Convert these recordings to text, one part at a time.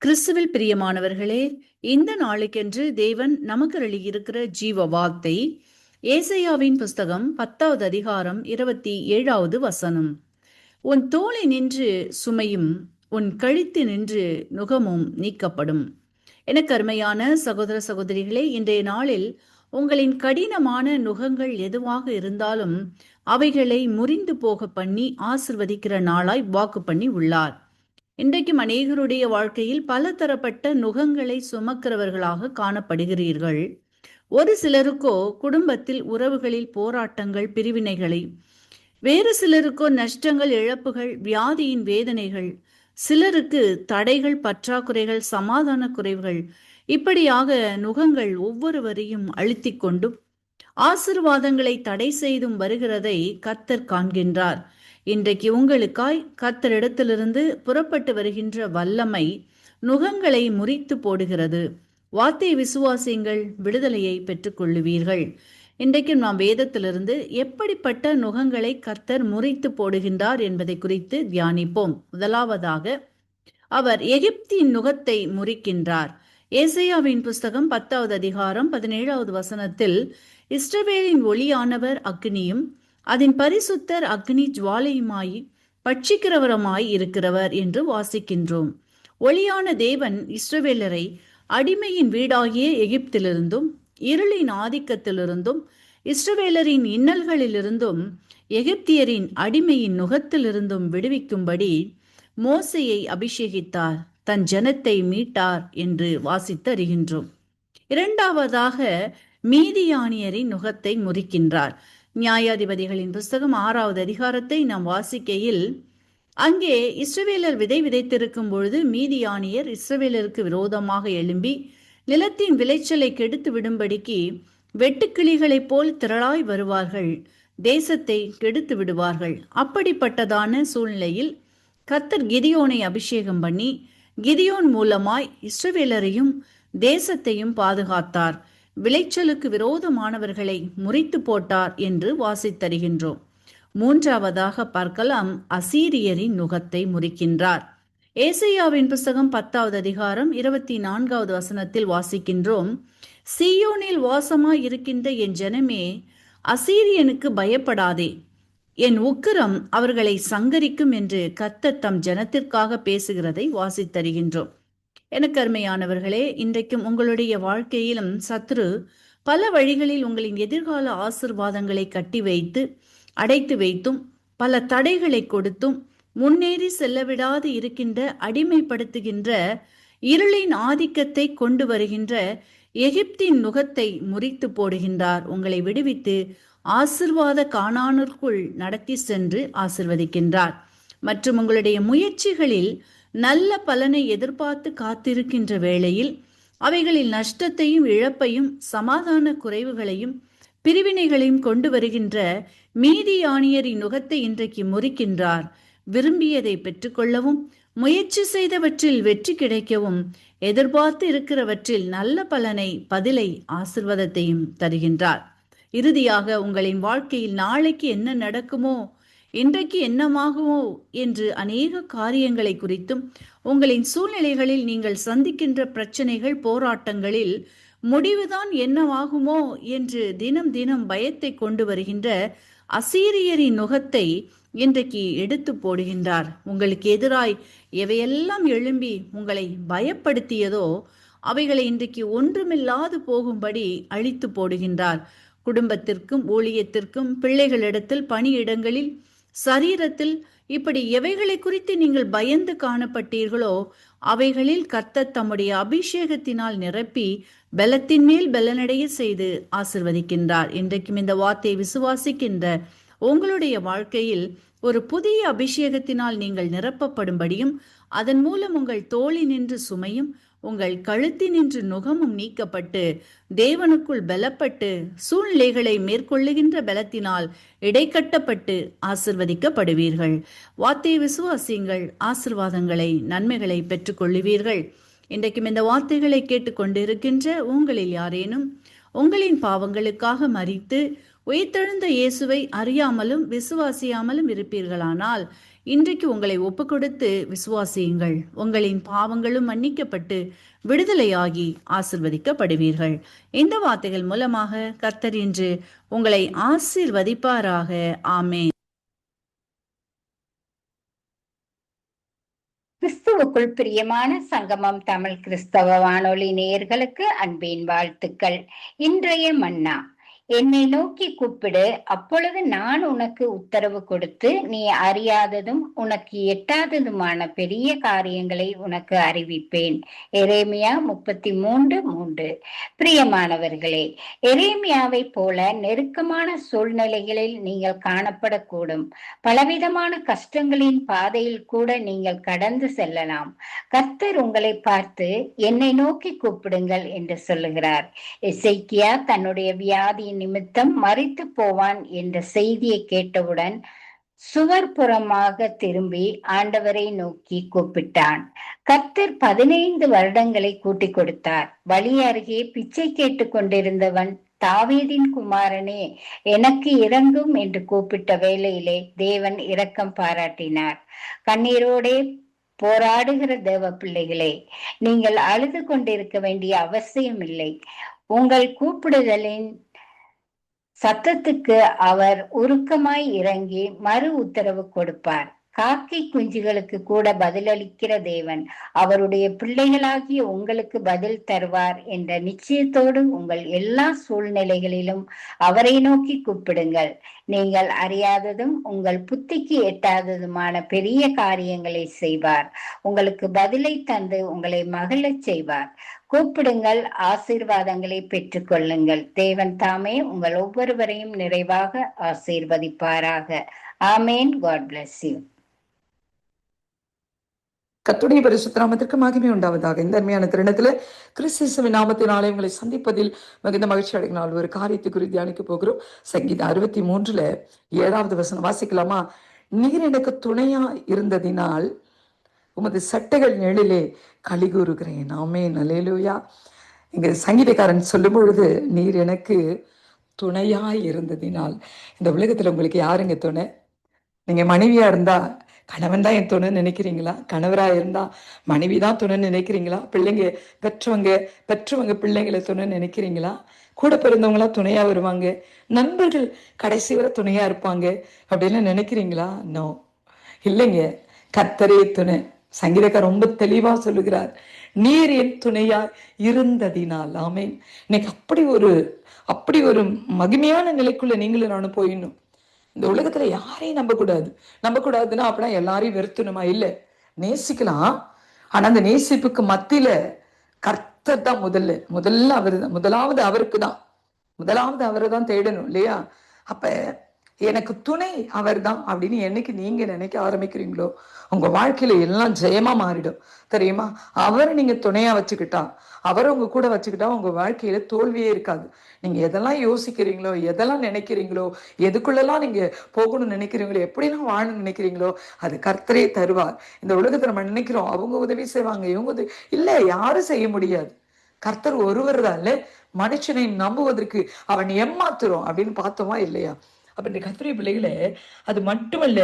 கிறிஸ்துவில் பிரியமானவர்களே, இந்த நாளுக்கென்று தேவன் நமக்கு அருளியிருக்கிற ஜீவ வார்த்தை ஏசாயாவின் புஸ்தகம் 10வது அதிகாரம் 27வது வசனம். உன் தோளை நின்று சுமையும் உன் கழுத்து நின்று நுகமும் நீக்கப்படும். எனக்கு அருமையான சகோதர சகோதரிகளே, இன்றைய நாளில் உங்களின் கடினமான நுகங்கள் எதுவாக இருந்தாலும் அவைகளை முறிந்து போக பண்ணி ஆசிர்வதிக்கிற நாளாய் வாக்கு பண்ணி உள்ளார். இன்றைக்கும் அநேகருடைய வாழ்க்கையில் பல தரப்பட்ட நுகங்களை சுமக்கிறவர்களாக காணப்படுகிறீர்கள். ஒரு சிலருக்கோ குடும்பத்தில் உறவுகளில் போராட்டங்கள், பிரிவினைகளை, வேறு சிலருக்கோ நஷ்டங்கள், இழப்புகள், வியாதியின் வேதனைகள், சிலருக்கு தடைகள், பற்றாக்குறைகள், சமாதான குறைவுகள், இப்படியாக நுகங்கள் ஒவ்வொருவரையும் அழுத்திக் கொண்டும் ஆசீர்வாதங்களை தடை செய்தும் வருகிறதை கர்த்தர் காண்கின்றார். இன்றைக்கு உங்களுக்காய் கர்த்தரிடத்திலிருந்து புறப்பட்டு வருகின்ற வல்லமை நுகங்களை முறித்து போடுகிறது. வார்த்தை விசுவாசியுங்கள், விடுதலையை பெற்றுக்கொள்ளுவீர்கள். இன்றைக்கு நாம் வேதத்திலிருந்து எப்படிப்பட்ட நுகங்களை கர்த்தர் முறித்து போடுகின்றார் என்பதை குறித்து தியானிப்போம். முதலாவதாக, அவர் எகிப்தின் நுகத்தை முறிக்கின்றார். ஏசாயாவின் புஸ்தகம் 10வது அதிகாரம் 17வது வசனத்தில், இஸ்ரவேலின் ஒளியானவர் அக்னியும் அதன் பரிசுத்தர் அக்னி ஜுவாலையுமாய் பட்சிக்கிறவருமாய் இருக்கிறவர் என்று வாசிக்கின்றோம். ஒளியான தேவன் இஸ்ரவேலரை அடிமையின் வீடாகிய எகிப்திலிருந்தும், இருளின் ஆதிக்கத்திலிருந்தும், இஸ்ரவேலரின் இன்னல்களிலிருந்தும், எகிப்தியரின் அடிமையின் நுகத்திலிருந்தும் விடுவிக்கும்படி மோசேயை அபிஷேகித்தார், தன் ஜனத்தை மீட்டார் என்று வாசித்து அறிகின்றோம். இரண்டாவதாக, மீதியானியரின் நுகத்தை முறிக்கின்றார். நியாயாதிபதிகளின் புஸ்தகம் 6வது அதிகாரத்தை நாம் வாசிக்கையில், அங்கே இஸ்ரவேலர் விதை விதைத்திருக்கும் பொழுது மீதியானியர் இஸ்ரவேலருக்கு விரோதமாக எழும்பி நிலத்தின் விளைச்சலை கெடுத்து விடும்படிக்கு வெட்டுக்கிளிகளைப் போல் திரளாய் வருவார்கள், தேசத்தை கெடுத்து விடுவார்கள். அப்படிப்பட்டதான சூழ்நிலையில் கர்த்தர் கிதியோனை அபிஷேகம் பண்ணி கிதியோன் மூலமாய் இஸ்ரவேலரையும் தேசத்தையும் பாதுகாத்தார், விளைச்சலுக்கு விரோதமானவர்களை முறித்து போட்டார் என்று வாசித்தருகின்றோம். மூன்றாவதாக பார்க்கலாம், அசீரியரின் நுகத்தை முறிக்கின்றார். ஏசாயாவின் புஸ்தகம் 10வது அதிகாரம் 24வது வசனத்தில் வாசிக்கின்றோம், சீயோனில் வாசமாய் இருக்கின்ற என் ஜனமே, அசீரியனுக்கு பயப்படாதே, என் உக்கிரம் அவர்களை சங்கரிக்கும் என்று கர்த்தர் தம் ஜனத்திற்காக பேசுகிறதை வாசித்தருகின்றோம். எனக்கு அருமையானவர்களே, இன்றைக்கும் உங்களுடைய வாழ்க்கையிலும் சத்ரு பல வழிகளில் உங்களின் எதிர்கால ஆசீர்வாதங்களை கட்டி வைத்து அடைத்து வைத்தும் பல தடைகளை கொடுத்தும் முன்னேறி செல்லவிடாது இருக்கின்ற, அடிமைப்படுத்துகின்ற, இருளின் ஆதிக்கத்தை கொண்டு வருகின்ற எகிப்தின் நுகத்தை முறித்து போடுகின்றார். உங்களை விடுவித்து ஆசீர்வாத கானானிற்குள் நடத்தி சென்று ஆசீர்வதிக்கின்றார். மற்றும் உங்களுடைய முயற்சிகளில் நல்ல பலனை எதிர்பார்த்து காத்திருக்கின்ற வேளையில் அவைகளில் நஷ்டத்தையும் இழப்பையும் சமாதான குறைவுகளையும் பிரிவினைகளையும் கொண்டு வருகின்ற மீதியானியரின் நுகத்தை இன்றைக்கு முறிக்கின்றார். விரும்பியதை பெற்றுக்கொள்ளவும், முயற்சி செய்தவற்றில் வெற்றி கிடைக்கவும், எதிர்பார்த்து இருக்கிறவற்றில் நல்ல பலனை, பதிலை, ஆசீர்வாதத்தையும் தருகின்றார். இறுதியாக, உங்களின் வாழ்க்கையில் நாளைக்கு என்ன நடக்குமோ, இன்றைக்கு என்னமாகுமோ என்று அநேக காரியங்களை குறித்தும், உங்களின் சூழ்நிலைகளில் நீங்கள் சந்திக்கின்ற பிரச்சனைகள், போராட்டங்களில் முடிவுதான் என்னவாகுமோ என்று தினம் தினம் பயத்தை கொண்டு வருகின்ற அசீரியரின் நுகத்தை இன்றைக்கு எடுத்து போடுகின்றார். உங்களுக்கு எதிராய் எவையெல்லாம் எழும்பி உங்களை பயப்படுத்தியதோ அவைகளை இன்றைக்கு ஒன்றுமில்லாது போகும்படி அழித்து போடுகின்றார். குடும்பத்திற்கும், ஊழியத்திற்கும், பிள்ளைகளிடத்தில், பணியிடங்களில், சரீரத்தில், இப்படி எவைகளை குறித்து நீங்கள் பயந்து காணப்பட்டீர்களோ அவைகளில் கர்த்தர் தம்முடைய அபிஷேகத்தினால் நிரப்பி பலத்தின் மேல் பலனடைய செய்து ஆசிர்வதிக்கின்றார். இன்றைக்கும் இந்த வார்த்தையை விசுவாசிக்கின்ற உங்களுடைய வாழ்க்கையில் ஒரு புதிய அபிஷேகத்தினால் நீங்கள் நிரப்பப்படும்படியும், அதன் மூலம் உங்கள் தோளினின்று சுமையும் உங்கள் கழுத்தினின்று நுகமும் நீக்கப்பட்டு தேவனுக்குள் பலப்பட்டு சூழ்நிலைகளை மேற்கொள்ளுகின்ற பலத்தினால் இடைக்கட்டப்பட்டு ஆசிர்வதிக்கப்படுவீர்கள். வார்த்தையை விசுவாசியுங்கள், ஆசிர்வாதங்களை, நன்மைகளை பெற்றுக்கொள்ளுவீர்கள். இன்றைக்கும் இந்த வார்த்தைகளை கேட்டுக்கொண்டிருக்கின்ற உங்களில் யாரேனும் உங்களின் பாவங்களுக்காக மரித்து உயிர்த்தெழுந்த இயேசுவை அறியாமலும் விசுவாசியாமலும் இருப்பீர்களானால், இன்றைக்கு உங்களை ஒப்புக்கொடுத்து விசுவாசியுங்கள். உங்களின் பாவங்களும் மன்னிக்கப்பட்டு விடுதலையாகி ஆசிர்வதிக்கப்படுவீர்கள். இந்த வார்த்தைகள் மூலமாக கர்த்தர் இன்று உங்களை ஆசீர்வதிப்பாராக. ஆமென். கிறிஸ்துவுக்குள் பிரியமான சங்கமம் தமிழ் கிறிஸ்தவ வானொலி நேயர்களுக்கு அன்பின் வாழ்த்துக்கள். இன்றைய மன்னா: என்னை நோக்கி கூப்பிடு, அப்பொழுது நான் உனக்கு உத்தரவு கொடுத்து நீ அறியாததும் உனக்கு எட்டாததுமான பெரிய காரியங்களை உனக்கு அறிவிப்பேன். எரேமியா 33:3. பிரியமானவர்களே, எரேமியாவை போல நெருக்கமான சூழ்நிலைகளில் நீங்கள் காணப்படக்கூடும். பலவிதமான கஷ்டங்களின் பாதையில் கூட நீங்கள் கடந்து செல்லலாம். கர்த்தர் உங்களை பார்த்து என்னை நோக்கி கூப்பிடுங்கள் என்று சொல்லுகிறார். எசேக்கியா தன்னுடைய வியாதியின் நிமித்தம் மரித்து போவான் என்ற செய்தியை கேட்டவுடன் சுவர்புறமாக திரும்பி ஆண்டவரை நோக்கி கூப்பிட்டான். கர்த்தர் 15 வருடங்களை கூட்டிக் கொடுத்தார். வழி அருகே பிச்சை கேட்டுக் கொண்டிருந்தவன், தாவீதின் குமாரனே எனக்கு இரங்கும் என்று கூப்பிட்ட வேளையிலே தேவன் இரக்கம் பாராட்டினார். கண்ணீரோடே போராடுகிற தேவ பிள்ளைகளே, நீங்கள் அழுது கொண்டிருக்க வேண்டிய அவசியம் இல்லை. உங்கள் கூப்பிடுதலின் சத்தத்துக்கு அவர் உருக்கமாய் இறங்கி மறு உத்தரவு கொடுப்பார். காக்கை குஞ்சுகளுக்கு கூட பதிலளிக்கிற தேவன் அவருடைய பிள்ளைகளாகிய உங்களுக்கு பதில் தருவார் என்ற நிச்சயத்தோடு உங்கள் எல்லா சூழ்நிலைகளிலும் அவரை நோக்கி கூப்பிடுங்கள். நீங்கள் அறியாததும் உங்கள் புத்திக்கு எட்டாததுமான பெரிய காரியங்களை செய்வார். உங்களுக்கு பதிலை தந்து உங்களை மகிழச் செய்வார். கூப்பிடுங்கள், ஆசீர்வாதங்களை பெற்றுக் கொள்ளுங்கள். தேவன் தாமே உங்கள் ஒவ்வொருவரையும் நிறைவாக ஆசீர்வதிப்பாராக. ஆமேன். God bless you. கர்த்தருடைய பரிசுத்த நாமத்திற்கு மகிமை உண்டாவதாக. இந்த அருமையான தருணத்துல கிறிஸ்துவின் நாமத்தினாலே உங்களை சந்திப்பதில் மிகுந்த மகிழ்ச்சி அடைகினால் ஒரு காரியத்தை குறித்து தியானிக்க போகிறோம். சங்கீதம் 63:7 வாசிக்கலாமா? நீர் எனக்கு துணையா இருந்ததினால் உமது சட்டைகள் நிழலிலே களி கூறுகிறேன். ஆமென். அல்லேலூயா. இங்க சங்கீதக்காரன் சொல்லும் பொழுது, நீர் எனக்கு துணையாய் இருந்ததினால். இந்த உலகத்துல உங்களுக்கு யாருங்க துணை? நீங்க மனைவியா இருந்தா கணவன் தான் என் துணைன்னு நினைக்கிறீங்களா? கணவரா இருந்தா மனைவி தான் துணைன்னு நினைக்கிறீங்களா? பிள்ளைங்க பெற்றவங்க பிள்ளைங்களை துணைன்னு நினைக்கிறீங்களா? கூட பிறந்தவங்களா துணையா வருவாங்க, நண்பர்கள் கடைசி வரை துணையா இருப்பாங்க அப்படின்னு நினைக்கிறீங்களா? நோ, இல்லைங்க. கர்த்தரே துணை. சங்கீதக்காரர் ரொம்ப தெளிவா சொல்லுகிறார், நீர் என் துணையா இருந்ததினால். ஆமென். இன்னைக்கு அப்படி ஒரு மகிமையான நிலைக்குள்ள நீங்களும் நானும் போயிடணும். இந்த உலகத்துல யாரையும் நம்பக்கூடாதுன்னா அப்படின்னா எல்லாரையும் வெறுத்தணுமா? இல்ல, நேசிக்கலாம். ஆனா அந்த நேசிப்புக்கு மத்தியில கர்த்தர் தான் முதலாவது அவரை தான் தேடணும் இல்லையா? அப்ப எனக்கு துணை அவர் தான் அப்படின்னு என்னைக்கு நீங்க நினைக்க ஆரம்பிக்கிறீங்களோ உங்க வாழ்க்கையில எல்லாம் ஜெயமா மாறிடும். தெரியுமா? அவரை நீங்க துணையா வச்சுக்கிட்டா, அவரை உங்க கூட வச்சுக்கிட்டா உங்க வாழ்க்கையில தோல்வியே இருக்காது. நீங்க எதெல்லாம் யோசிக்கிறீங்களோ, எதெல்லாம் நினைக்கிறீங்களோ, எதுக்குள்ளெல்லாம் நீங்க போகணும்னு நினைக்கிறீங்களோ, எப்படிலாம் வாழணும்னு நினைக்கிறீங்களோ அது கர்த்தரே தருவார். இந்த உலகத்துல நம்ம நினைக்கிறோம் அவங்க உதவி செய்வாங்க, இவங்க உதவி இல்ல, யாரும் செய்ய முடியாது. கர்த்தர் ஒருவர் தான். இல்ல, மனுஷனை நம்புவதற்கு அவன் ஏமாத்துறோம் அப்படின்னு பார்த்தோமா இல்லையா? அப்படி கர்த்தருடைய பிள்ளைகளே, அது மட்டுமல்ல,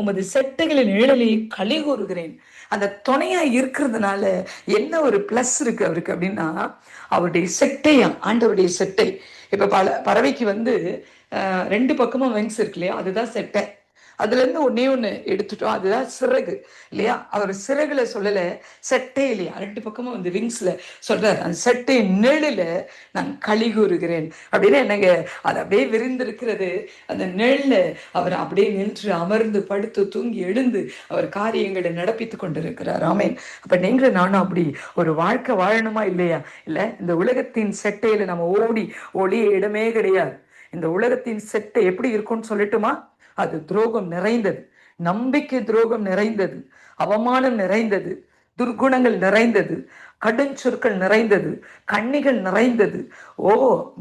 உமது செட்டைகளின் நிழலை களி கூறுகிறேன். அந்த துணையா இருக்கிறதுனால என்ன ஒரு பிளஸ் இருக்கு அவருக்கு அப்படின்னா, அவருடைய செட்டையா, ஆண்டவருடைய செட்டை. இப்ப பறவைக்கு 2 பக்கமும் விங்ஸ் இருக்கு இல்லையா? அதுதான் செட்டை. அதுல இருந்து ஒண்ணு எடுத்துட்டோம், அதுதான் சிறகு இல்லையா? அவர் சிறகுல சொல்லல, செட்டை இல்லையா? 2 பக்கமும் விங்ஸ்ல சொல்றாரு, அந்த செட்டை நிழல நான் களி கூறுகிறேன் அப்படின்னு. என்னங்க, அது அப்படியே விரிந்திருக்கிறது. அந்த நிழல்ல அவர் அப்படியே நின்று அமர்ந்து படுத்து தூங்கி எழுந்து அவர் காரியங்களை நடப்பித்து கொண்டிருக்கிறார். ஆமென். அப்ப நீங்களும் நானும் அப்படி ஒரு வாழ்க்கை வாழணுமா இல்லையா? இல்ல, இந்த உலகத்தின் செட்டையில நம்ம ஒளிய இடமே கிடையாது. இந்த உலகத்தின் செட்டை எப்படி இருக்கும்னு சொல்லட்டுமா? அது துரோகம் நிறைந்தது, நம்பிக்கை துரோகம் நிறைந்தது, அவமானம் நிறைந்தது, துர்குணங்கள் நிறைந்தது, கடுஞ்சொற்கள் நிறைந்தது, கண்ணிகள் நிறைந்தது,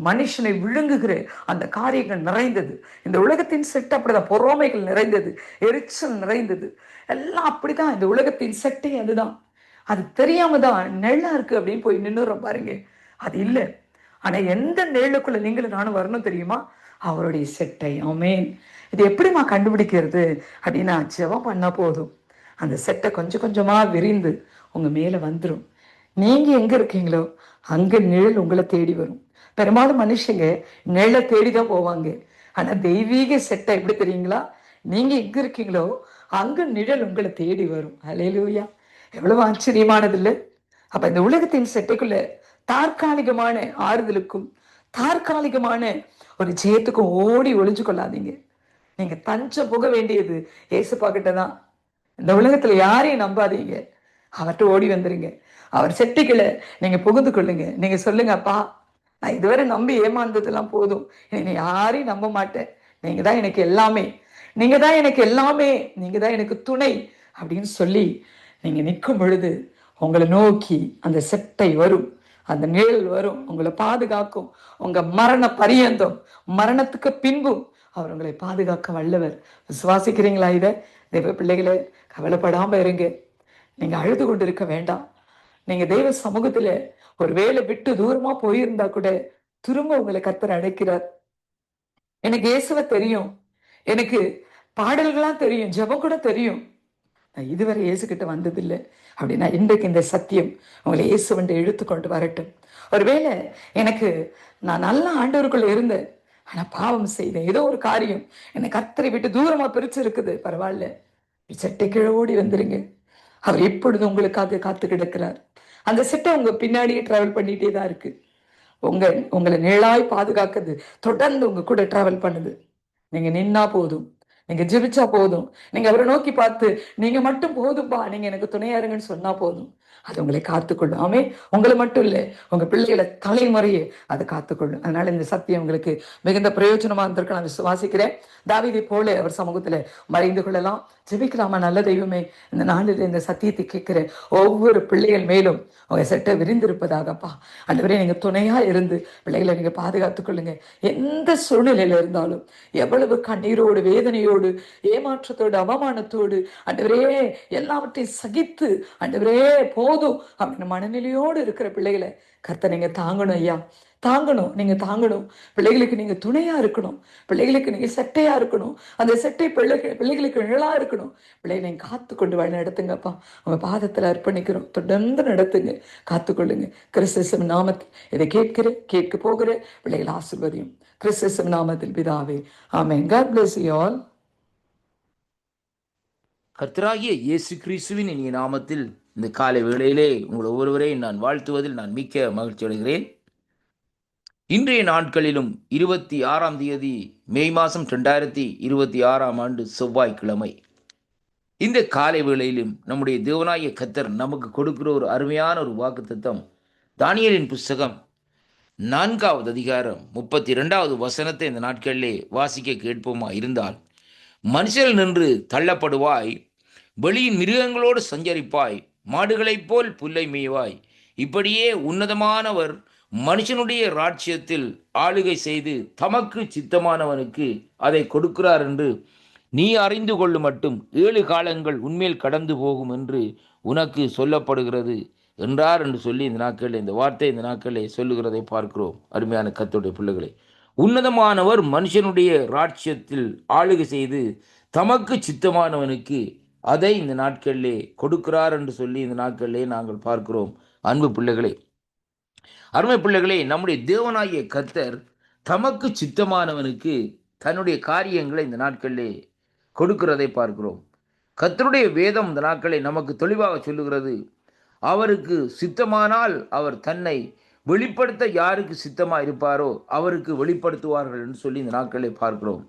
மனுஷனை விழுங்குகிற அந்த காரியங்கள் நிறைந்தது. இந்த உலகத்தின் செட்டை அப்படிதான். பொறாமைகள் நிறைந்தது, எரிச்சல் நிறைந்தது, எல்லாம் அப்படிதான். இந்த உலகத்தின் செட்டை அதுதான். அது தெரியாம தான் நெல்லா இருக்கு அப்படின்னு போய் நின்னுறோம் பாருங்க. அது இல்லை. ஆனா எந்த நிழலுக்குள்ள நீங்களும் நானும் வரணும் தெரியுமா? அவருடைய செட்டை. ஆமென். இது எப்படிம்மா கண்டுபிடிக்கிறது அப்படின்னா, ஜெபம் பண்ணா போதும். அந்த செட்டை கொஞ்சம் கொஞ்சமா விரிந்து உங்க மேல வந்துடும். நீங்க எங்க இருக்கீங்களோ அங்க நிழல் உங்களை தேடி வரும். பெரும்பாலும் மனுஷங்க நிழலை தேடிதான் போவாங்க. ஆனா தெய்வீக செட்டை எப்படி தெரியுங்களா? நீங்க எங்க இருக்கீங்களோ அங்க நிழல் உங்களை தேடி வரும். அல்லேலூயா! எவ்வளவு ஆச்சரியமானது இல்லை? அப்ப இந்த உலகத்தின் செட்டைக்குள்ள தற்காலிகமான ஆறுதலுக்கும் தற்காலிகமான ஒரு ஜெயத்துக்கும் ஓடி ஒளிஞ்சு கொள்ளாதீங்க. நீங்க தஞ்சம் புக வேண்டியது ஏசப்பா கிட்டதான். இந்த உலகத்துல யாரையும் நம்பாதீங்க. அவர்கிட்ட ஓடி வந்துருங்க. அவர் செட்டிகளை நீங்க புகுந்து கொள்ளுங்க. நீங்க சொல்லுங்க, அப்பா நான் இதுவரை நம்பி ஏமாந்ததெல்லாம் போதும், என்னை யாரையும் நம்ப மாட்டேன். நீங்க தான் எனக்கு எல்லாமே, நீங்க தான் எனக்கு எல்லாமே, நீங்க தான் எனக்கு துணை அப்படின்னு சொல்லி நீங்க நிற்கும் பொழுது உங்களை நோக்கி அந்த செட்டை வரும், அந்த நிழல் வரும், உங்களை பாதுகாக்கும். உங்க மரண பரியந்தம், மரணத்துக்கு பின்பும் அவர் உங்களை பாதுகாக்க வல்லவர். விசுவாசிக்கிறீங்களா? இதை தெய்வ பிள்ளைகளை கவலைப்படாம இருங்க. நீங்க அழுது கொண்டு இருக்க வேண்டாம். நீங்க தெய்வ சமூகத்துல ஒரு வேலை விட்டு தூரமா போயிருந்தா கூட திரும்ப உங்களை கர்த்தர் அழைக்கிறார். எனக்கு இயேசுவை தெரியும், எனக்கு பாடல்கள்லாம் தெரியும், ஜெபம் கூட தெரியும், நான் இதுவரை இயேசு கிட்ட வந்ததில்லை அப்படின்னா இன்றைக்கு இந்த சத்தியம் உங்களை இயேசுவண்டை இழுத்து கொண்டு வரட்டும். ஒருவேளை எனக்கு நான் நல்ல ஆண்டவருக்குள்ள இருந்தேன், ஆனா பாவம் செய்தேன், ஏதோ ஒரு காரியம் என்னை கர்த்தரை விட்டு தூரமா பிரிச்சு இருக்குது, பரவாயில்ல, செட்டை கீழே ஓடி வந்துருங்க. அவர் எப்பொழுது உங்களுக்காக காத்து கிடக்கிறார். அந்த செட்டை உங்க பின்னாடியே டிராவல் பண்ணிட்டே தான் இருக்கு. உங்களை நிழலாய் பாதுகாக்குது, தொடர்ந்து உங்க கூட டிராவல் பண்ணுது. நீங்க நின்னா போதும், நீங்க ஜெபிச்சா போதும், நீங்க அவரை நோக்கி பார்த்து நீங்க மட்டும் போதும்பா, நீங்க எனக்கு துணையா இருங்கன்னு சொன்னா போதும், அது உங்களை காத்துக்கொள்ளும். ஆமே, உங்களை மட்டும் இல்லை, உங்க பிள்ளைகளை தலைமுறையே அது காத்துக்கொள்ளும். அதனால இந்த சத்தியம் உங்களுக்கு மிகுந்த பிரயோஜனமா இருந்திருக்கு நான் விசுவாசிக்கிறேன். தாவீதை போல அவர் சமூகத்துல மறைந்து கொள்ளலாம். ஜெபிக்கலாமா? நல்ல தெய்வமே, இந்த நாளில் இந்த சத்தியத்தை கேட்கிற ஒவ்வொரு பிள்ளைகள் மேலும் உங்க செட்டை விரிந்திருப்பதாகப்பா. ஆண்டவரே, நீங்க துணையா இருந்து பிள்ளைகளை நீங்க பாதுகாத்துக் கொள்ளுங்க. எந்த சூழ்நிலையில இருந்தாலும், எவ்வளவு கண்ணீரோடு, வேதனையோடு, ஏமாற்றத்தோடு, அவமானத்தோடு, ஆண்டவரே எல்லாவற்றையும் சகித்து, ஆண்டவரே போதும் அப்படின்னு மனநிலையோடு இருக்கிற பிள்ளைகளை கர்த்தர் நீங்க தாங்கணும் ஐயா, தாங்கணும். நீங்க தாங்கணும். பிள்ளைகளுக்கு நீங்க துணையா இருக்கணும், பிள்ளைகளுக்கு நீங்க செட்டையா இருக்கணும், அந்த செட்டை பிள்ளைகளுக்கு நிழலா இருக்கணும். பிள்ளைகளை நீங்க காத்து கொண்டு வழி நடத்துங்கப்பா. உங்க பாதத்துல அர்ப்பணிக்கிறோம். தொடர்ந்து நடத்துங்க, காத்துக்கொள்ளுங்க. கிறிஸ்து நாமத்தில் இதை கேட்க போகிற பிள்ளைகள் ஆசீர்வதியும். கிறிஸ்து நாமத்தில் பிதாவே, ஆமென். God bless you all. கர்த்தராகிய இயேசு கிறிஸ்துவின் இனிய நாமத்தில் இந்த காலை வேளையிலே உங்கள் ஒவ்வொருவரையும் நான் வாழ்த்துவதில் நான் மிக்க மகிழ்ச்சி அடைகிறேன். இன்றைய நாட்களிலும் 26ஆம் தேதி மே மாதம் 2026ஆம் ஆண்டு செவ்வாய்க்கிழமை, இந்த காலை வேளையிலும் நம்முடைய தேவனாகிய கர்த்தர் நமக்கு கொடுக்கிற ஒரு அருமையான ஒரு வாக்குத்தத்தம், தானியேலின் புஸ்தகம் 4வது அதிகாரம் 32வது வசனத்தை இந்த நாட்களிலே வாசிக்க கேட்போமா இருந்தால், மனுஷர் நின்று தள்ளப்படுவாய், வெளியின் மிருகங்களோடு சஞ்சரிப்பாய், மாடுகளைப் போல் புல்லை மேய்வாய், இப்படியே உன்னதமானவர் மனுஷனுடைய ராஜ்யத்தில் ஆளுகை செய்து தமக்கு சித்தமானவனுக்கு அதை கொடுக்கிறார் என்று நீ அறிந்து கொள்ளும் மட்டும் 7 காலங்கள் உன்மேல் கடந்து போகும் என்று உனக்கு சொல்லப்படுகிறது என்றார் என்று சொல்லி இந்த நாட்களில், இந்த வார்த்தை இந்த நாட்களில் சொல்லுகிறதை பார்க்கிறோம். அருமையான கர்த்தருடைய பிள்ளைகளை, உன்னதமானவர் மனுஷனுடைய ராஜ்யத்தில் ஆளுகை செய்து தமக்கு சித்தமானவனுக்கு அதை இந்த நாட்களிலே கொடுக்கிறார் என்று சொல்லி இந்த நாட்களிலே நாங்கள் பார்க்கிறோம். அன்பு பிள்ளைகளே, அருமை பிள்ளைகளே, நம்முடைய தேவனாகிய கர்த்தர் தமக்கு சித்தமானவனுக்கு தன்னுடைய காரியங்களை இந்த நாட்களிலே கொடுக்கிறதை பார்க்கிறோம். கர்த்தருடைய வேதம் இந்த நாட்களை நமக்கு தெளிவாக சொல்லுகிறது. அவருக்கு சித்தமானால் அவர் தன்னை வெளிப்படுத்த யாருக்கு சித்தமாக இருப்பாரோ அவருக்கு வெளிப்படுத்துவார்கள் என்று சொல்லி இந்த நாட்களை பார்க்கிறோம்.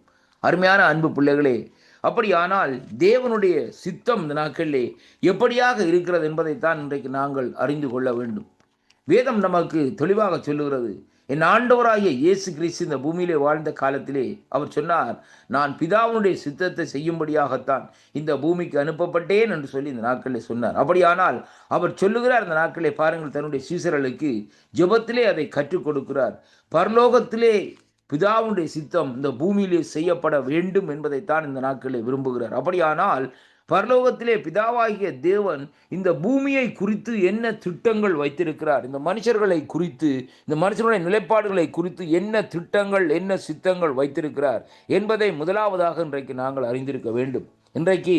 அருமையான அன்பு பிள்ளைகளே, அப்படியானால் தேவனுடைய சித்தம் இந்த நாட்களிலே எப்படியாக இருக்கிறது என்பதைத்தான் இன்றைக்கு நாங்கள் அறிந்து கொள்ள வேண்டும். வேதம் நமக்கு தெளிவாக சொல்லுகிறது. என் ஆண்டவராகிய இயேசு கிறிஸ்து இந்த பூமியிலே வாழ்ந்த காலத்திலே அவர் சொன்னார், நான் பிதாவுடைய சித்தத்தை செய்யும்படியாகத்தான் இந்த பூமிக்கு அனுப்பப்பட்டேன் என்று சொல்லி இந்த நாட்களிலே சொன்னார். அப்படியானால் அவர் சொல்லுகிறார் இந்த நாட்களிலே பாருங்கள், தன்னுடைய சீசர்களுக்கு ஜெபத்திலே அதை கற்றுக் கொடுக்கிறார். பரலோகத்திலே பிதாவுடைய சித்தம் இந்த பூமியிலே செய்யப்பட வேண்டும் என்பதைத்தான் இந்த நாட்களிலே விரும்புகிறார். அப்படியானால் பரலோகத்திலே பிதாவாகிய தேவன் இந்த பூமியை குறித்து என்ன திட்டங்கள் வைத்திருக்கிறார், இந்த மனுஷர்களை குறித்து, இந்த மனுஷனுடைய நிலைப்பாடுகளை குறித்து என்ன திட்டங்கள், என்ன சித்தங்கள் வைத்திருக்கிறார் என்பதை முதலாவதாக இன்றைக்கு நாங்கள் அறிந்திருக்க வேண்டும். இன்றைக்கு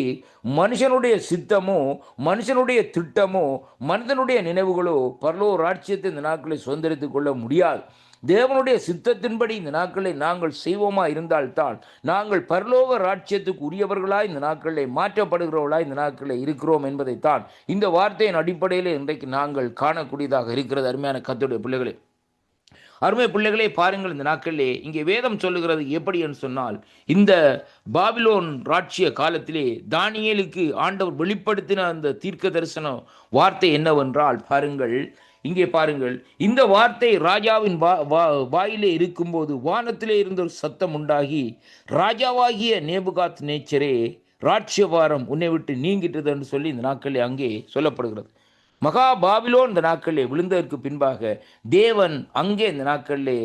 மனுஷனுடைய சித்தமோ, மனுஷனுடைய திட்டமோ, மனிதனுடைய நினைவுகளோ பரலோக ராஜ்யத்தை இந்த நாட்களை சுதந்திரித்துக் கொள்ள முடியாது. தேவனுடைய சித்தத்தின்படி இந்த நாட்களை நாங்கள் செய்வோமா இருந்தால்தான் நாங்கள் பரலோக ராஜ்யத்துக்கு உரியவர்களாய் இந்த நாட்களை மாற்றப்படுகிறவர்களாய் இந்த நாட்களை இருக்கிறோம் என்பதைத்தான் இந்த வார்த்தையின் அடிப்படையில் இன்றைக்கு நாங்கள் காணக்கூடியதாக இருக்கிறது. அருமையான கர்த்தருடைய பிள்ளைகளே, அருமை பிள்ளைகளே, பாருங்கள், இந்த நாட்களிலே இங்கே வேதம் சொல்லுகிறது எப்படி என்று சொன்னால், இந்த பாபிலோன் ராட்சிய காலத்திலே தானியேலுக்கு ஆண்டவர் வெளிப்படுத்தின அந்த தீர்க்க தரிசன வார்த்தை என்னவென்றால், பாருங்கள், இங்கே பாருங்கள், இந்த வார்த்தை ராஜாவின் வாயிலே இருக்கும்போது வானத்திலே இருந்த ஒரு சத்தம் உண்டாகி, ராஜாவாகிய நேபுகாத் நேச்சரே, ராட்சியபாரம் உன்னை விட்டு நீங்கிட்டது என்று சொல்லி இந்த நாட்களில் அங்கே சொல்லப்படுகிறது. மகா பாபிலோன் இந்த நாட்களிலே விழுந்ததற்கு பின்பாக தேவன் அங்கே இந்த நாட்களிலே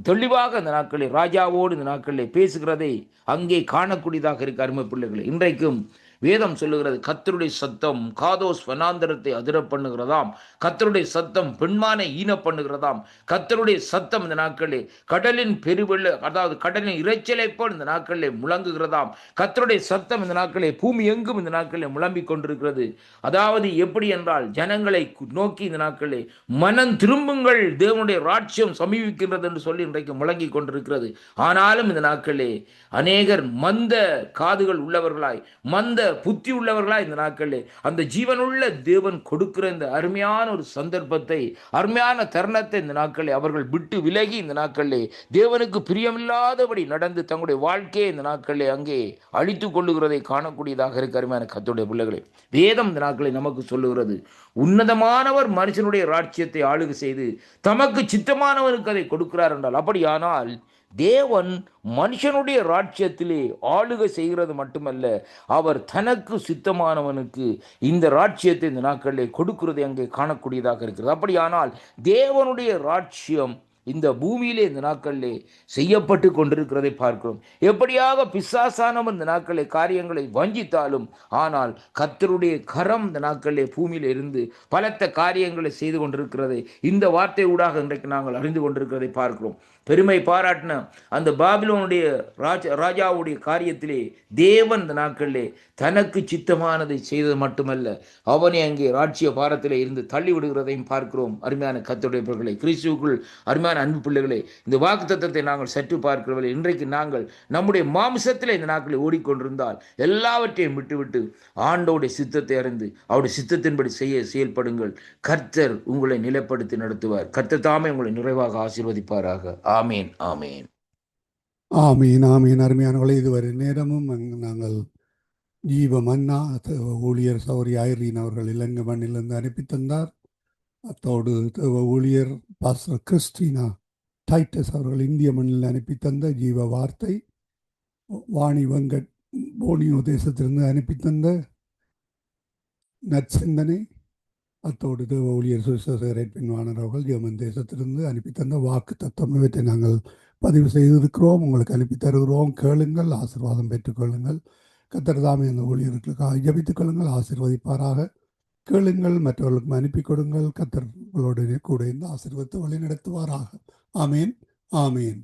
தெளிவாக இந்த நாட்களில் ராஜாவோடு இந்த நாட்களிலே பேசுகிறதை அங்கே காணக்கூடியதாக இருக்க. அருமை பிள்ளைகளே, இன்றைக்கும் வேதம் சொல்லுகிறது, கர்த்தருடைய சத்தம் காதோஸ் வனாந்தரத்தை அதிர பண்ணுகிறதாம், கர்த்தருடைய சத்தம் பெண்மானை ஈன பண்ணுகிறதாம், கர்த்தருடைய சத்தம் இந்த நாட்களிலே கடலின் பெருவெள்ள, அதாவது கடலின் இறைச்சலை போல் இந்த நாட்களிலே முழங்குகிறதாம், கர்த்தருடைய சத்தம் இந்த நாட்களிலே பூமி எங்கும் இந்த நாட்களிலே முழம்பிக் கொண்டிருக்கிறது. அதாவது எப்படி என்றால், ஜனங்களை நோக்கி இந்த நாட்களிலே மனம் திரும்புங்கள், தேவனுடைய ராஜ்யம் சமீபிக்கின்றது என்று சொல்லி இன்றைக்கு முழங்கி கொண்டிருக்கிறது. ஆனாலும் இந்த நாட்களிலே அநேகர் மந்த காதுகள் உள்ளவர்களாய், மந்த புத்தி உள்ளவர்களாய் இந்த நாட்களிலே அந்த ஜீவனுள்ள தேவன் கொடுக்கிற இந்த அருமையான ஒரு சந்தர்ப்பத்தை, அருமையான தருணத்தை இந்த நாட்களிலே அவர்கள் விட்டு விலகி இந்த நாட்களிலே தேவனுக்கு பிரியமில்லாதபடி நடந்து தங்களுடைய வாழ்க்கையை இந்த நாட்களிலே அங்கே அழித்துக் கொள்ளுகிறதை காணக்கூடியதாக இருக்க. அருமையான கர்த்தருடைய பிள்ளைகளே, வேதம் இந்த நாட்களை நமக்கு சொல்லுகிறது, உன்னதமானவர் மனுஷனுடைய ராஜ்யத்தை ஆளுகை செய்து தமக்கு சித்தமானவனுக்கு அதை கொடுக்கிறார் என்றால், அப்படியானால் தேவன் மனுஷனுடைய ராஜ்யத்திலே ஆளுகை செய்கிறது மட்டுமல்ல, அவர் தனக்கு சித்தமானவனுக்கு இந்த ராஜ்யத்தை இந்த நாட்களிலே கொடுக்கிறதை அங்கே காணக்கூடியதாக இருக்கிறது. அப்படியானால் தேவனுடைய ராஜ்யம் இந்த பூமியிலே இந்த நாட்களிலே செய்யப்பட்டு கொண்டிருக்கிறதை பார்க்கிறோம். எப்படியாக பிசாசானவன் இந்த நாட்களிலே காரியங்களை வஞ்சித்தாலும், ஆனால் கர்த்தருடைய கரம் இந்த நாட்களிலே பூமியில இருந்து பலத்த காரியங்களை செய்து கொண்டிருக்கிறதை இந்த வார்த்தை ஊடாக இன்றைக்கு நாங்கள் அறிந்து கொண்டிருக்கிறதை பார்க்கிறோம். பெருமை பாராட்டின அந்த பாபிலோனுடைய ராஜாவுடைய காரியத்திலே தேவன் இந்த நாட்களிலே தனக்கு சித்தமானதை செய்தது மட்டுமல்ல, அவனை அங்கே ராஜ்ய பாரத்திலே இருந்து தள்ளி விடுகிறதையும் பார்க்கிறோம். அருமையான கர்த்தருடைய பிள்ளைகளே, கிறிஸ்துவுக்குள் அருமையான அன்பு பிள்ளைகளே, இந்த வாக்குத்தத்தத்தை நாங்கள் சற்று பார்க்கிறவர்களே, இன்றைக்கு நாங்கள் நம்முடைய மாம்சத்திலே இந்த நாட்களில் ஓடிக்கொண்டிருந்தால் எல்லாவற்றையும் விட்டுவிட்டு ஆண்டோடைய சித்தத்தை அறிந்து அவருடைய சித்தத்தின்படி செயல்படுங்கள். கர்த்தர் உங்களை நிலைப்படுத்தி நடத்துவார். கர்த்தர் தாமே உங்களை நிறைவாக ஆசீர்வதிப்பாராக. ஆமீன், ஆமீன், ஆமீன், ஆமீன். அருமையானவர்களே, இதுவரை நேரமும் நாங்கள் ஜீவ மன்னா ஊழியர் சௌரி ஐரீன் அவர்கள் இலங்கை மண்ணிலிருந்து அனுப்பி தந்தார். அத்தோடு ஊழியர் பாஸ்டர் கிறிஸ்டினா டைட்டஸ் அவர்கள் இந்திய மண்ணில் அனுப்பி தந்த ஜீவ வார்த்தை, வாணி வெங்கட் போனியோ தேசத்திலிருந்து அனுப்பி தந்த நற்சிந்தனை, அத்தோடு தேவ ஊழியர் சுசேரட் பின்வாணர் அவர்கள் ஜெர்மன் தேசத்திலிருந்து அனுப்பி தந்த வாக்கு தத்துவம் இவற்றை நாங்கள் பதிவு செய்திருக்கிறோம். உங்களுக்கு அனுப்பி தருகிறோம். கேளுங்கள், ஆசீர்வாதம் பெற்றுக்கொள்ளுங்கள். கர்த்தர் தாமே அந்த ஊழியர்களுக்காக ஜெபித்துக் கொள்ளுங்கள், ஆசீர்வதிப்பாராக. கேளுங்கள், மற்றவர்களுக்கும் அனுப்பி கொடுங்கள். கர்த்தர் உங்களோட கூட இந்த ஆசீர்வாதத்தை வழி நடத்துவாராக. ஆமீன், ஆமீன்.